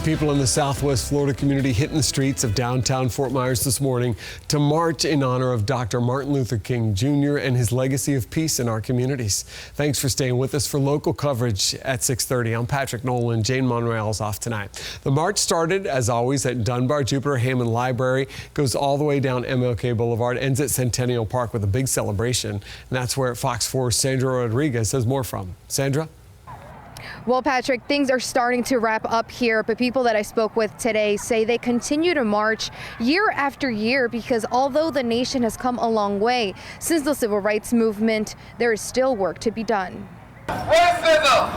People in the Southwest Florida community hitting the streets of downtown Fort Myers this morning to march in honor of Dr. Martin Luther King Jr. and his legacy of peace in our communities. Thanks for staying with us for local coverage at 6:30. I'm Patrick Nolan. Jane Monreal's off tonight. The march started, as always, at Dunbar Jupiter Hammond Library, goes all the way down MLK Boulevard, ends at Centennial Park with a big celebration. And that's where Fox 4's Sandra Rodriguez has more from. Sandra? Well, Patrick, things are starting to wrap up here, but people that I spoke with today say they continue to march year after year because although the nation has come a long way since the civil rights movement, there is still work to be done. Racism!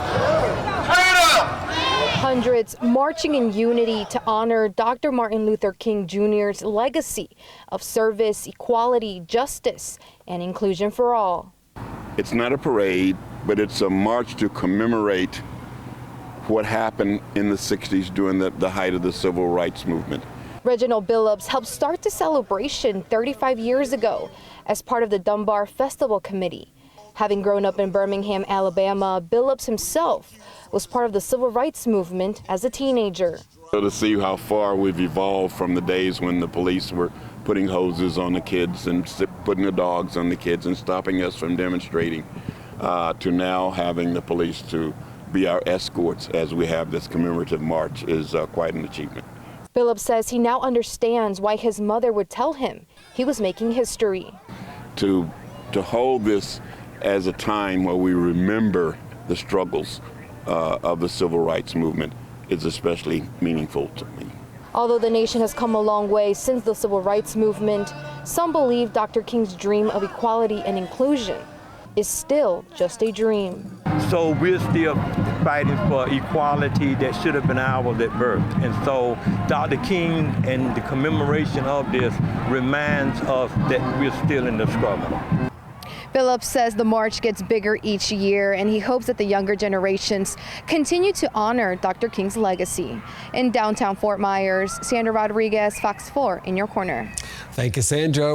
Freedom! Hundreds marching in unity to honor Dr. Martin Luther King Jr.'s legacy of service, equality, justice, and inclusion for all. It's not a parade, but it's a march to commemorate what happened in the 60s during the height of the civil rights movement. Reginald Billups helped start the celebration 35 years ago as part of the Dunbar Festival Committee. Having grown up in Birmingham, Alabama, Billups himself was part of the civil rights movement as a teenager. So to see how far we've evolved from the days when the police were putting hoses on the kids and putting the dogs on the kids and stopping us from demonstrating, to now having the police to be our escorts as we have this commemorative march is quite an achievement. Billups says he now understands why his mother would tell him he was making history. To hold this as a time where we remember the struggles of the civil rights movement is especially meaningful to me. Although the nation has come a long way since the civil rights movement, some believe Dr. King's dream of equality and inclusion is still just a dream. So we're still fighting for equality that should have been ours at birth. And so Dr. King and the commemoration of this reminds us that we're still in the struggle. Billups says the march gets bigger each year, and he hopes that the younger generations continue to honor Dr. King's legacy. In downtown Fort Myers, Sandra Rodriguez, Fox 4 in your corner. Thank you, Sandra.